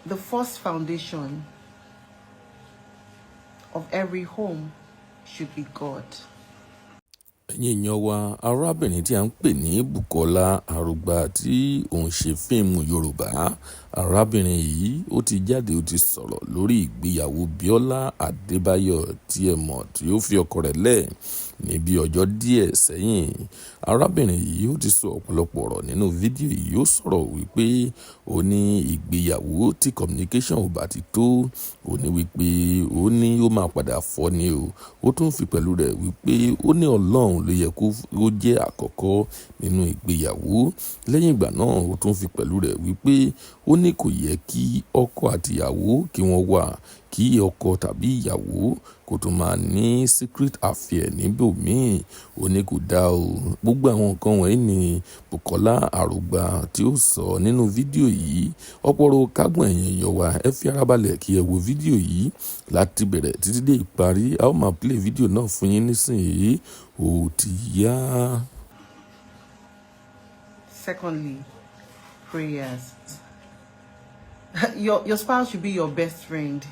The first foundation of every home should be God. Ẹ̀yin èèyàn wa, arábìnrin tí a ń pè ní BUKOLA ARUGBA tí òun ṣe fíìmù Yorùbá, arábìnrin yìí ó ti jáde ó ti sọ̀rọ̀ lórí ìgbéyàwó BIOLA ADEBAYO tí ẹ mọ̀ tí ó fi ọkọ rẹ̀ lẹ̀ ní bí ọjọ́ díẹ̀ sẹ́yìn. Arábìnrin yìí ó ti sọ ọ̀pọ̀lọpọ̀ ọ̀rọ̀ nínú fídíò yìí. Ó sọ̀rọ̀ wípé ó ní ìgbéyàwó tí communication ò bá ti tó, ó ní wípé ó ní ó máa padà fọ́ ni o. Ó tún fi pẹ̀lú rẹ̀ wípé ó ní Ọlọ́run ló yẹ kó jẹ́ àkọ́kọ́ nínú ìgbéyàwó. Lẹ́yìn ìgbà náà ó tún fi pẹ̀lú rẹ̀ wípé ó ní kò yẹ kí ọkọ àti ìyàwó kí wọ́n wà, kí ọkọ tàbí ìyàwó kó tún máa ní secret affair níbòmíì. Ó ní kò dá o. Gbogbo àwọn nǹkan wọ̀nyí ni BUKOLA ARUGBA tí ó sọ nínú fídíò yìí. Ọ̀pọ̀rọ̀ kágbọ̀n ẹ̀yin èèyàn wa, ẹ fi ara balẹ̀ kí ẹ wo fídíò yìí láti bẹ̀rẹ̀ títí dé ìparí. A ó máa play fídíò náà fún yín nísìnyí. Ó ti yá. Secondly, prayers. Your spouse should be your best friend.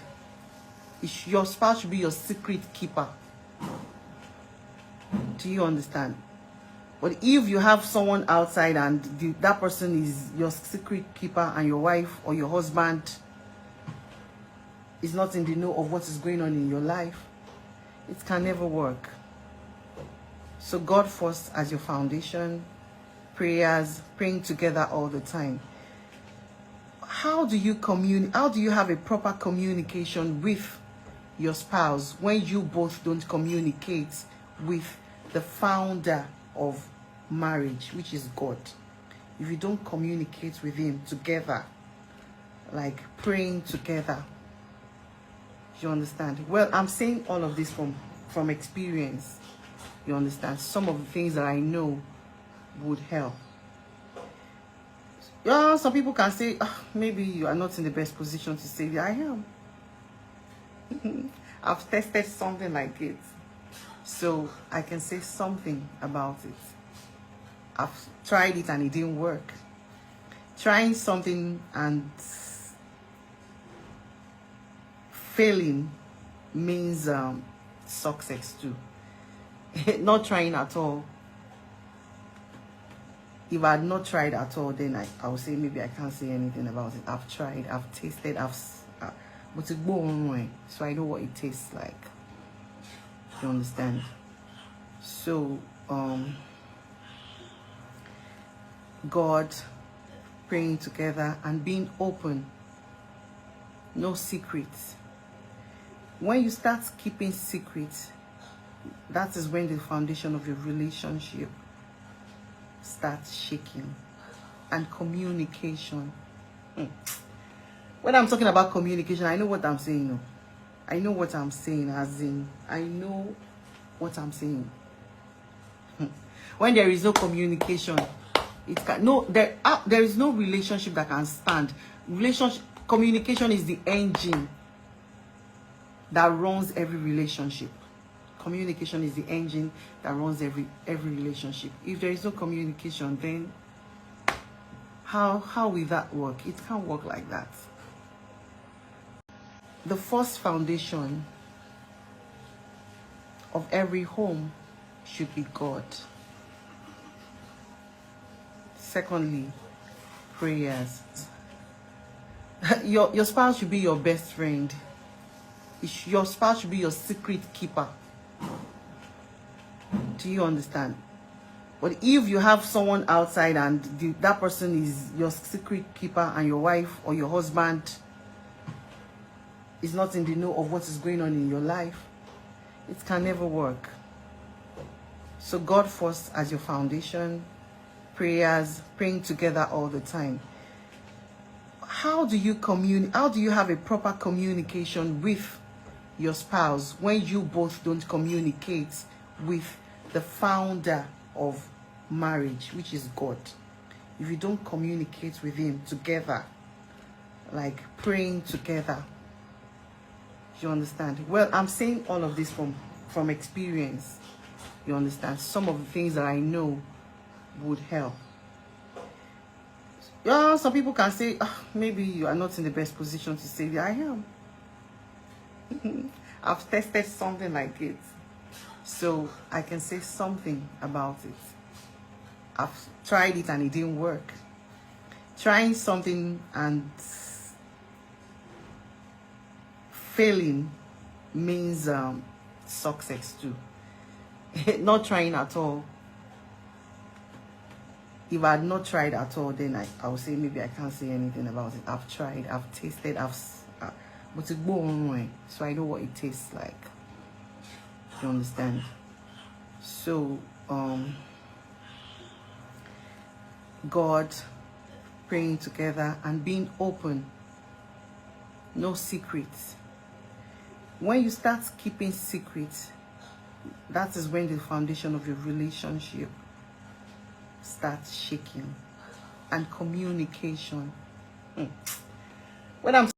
Your spouse should be your secret keeper. Do you understand? But if you have someone outside and that person is your secret keeper and your wife or your husband is not in the know of what is going on in your life, it can never work. So God first as your foundation, prayers, praying together all the time. How do you have a proper communication with your spouse when you both don't communicate with the founder of marriage, which is God? If you don't communicate with him together, like praying together, you understand? Well, I'm saying all of this from experience. You understand? Some of the things that I know would help. Yeah, some people can say, maybe you are not in the best position to say that. I am. I've tested something like it, so I can say something about it. I've tried it and it didn't work. Trying something and failing means success too. Not trying at all. If I had not tried at all, then I would say maybe I can't say anything about it. I've tried, I've tasted, but it's boring, so I know what it tastes like. You understand? So, God, praying together and being open, no secrets. When you start keeping secrets, that is when the foundation of your relationship starts shaking. And communication. When I'm talking about communication, I know what I'm saying. No? I know what I'm saying, as in, I know what I'm saying. When there is no communication, there is no relationship that can stand. Communication is the engine that runs every relationship. Communication is the engine that runs every relationship. If there is no communication, then how will that work? It can't work like that. The first foundation of every home should be God. Secondly, prayers. Your spouse should be your best friend. Your spouse should be your secret keeper. Do you understand? But if you have someone outside and that person is your secret keeper and your wife or your husband is not in the know of what is going on in your life, it can never work. So God first as your foundation, prayers, praying together all the time. How do you have a proper communication with your spouse when you both don't communicate with the founder of marriage, which is God? If you don't communicate with him together, like praying together, you understand? Well, I'm saying all of this from experience. You understand? Some of the things that I know would help. Yeah, some people can say, maybe you are not in the best position to say that. I am. I've tested something like it, so I can say something about it. I've tried it and it didn't work. Trying something and failing means success too. Not trying at all. If I had not tried at all, then I would say maybe I can't say anything about it. I've tried, I've tasted, but it go on way, so I know what it tastes like. You understand? So God, praying together and being open, no secrets. When you start keeping secrets, that is when the foundation of your relationship starts shaking. And communication. When I'm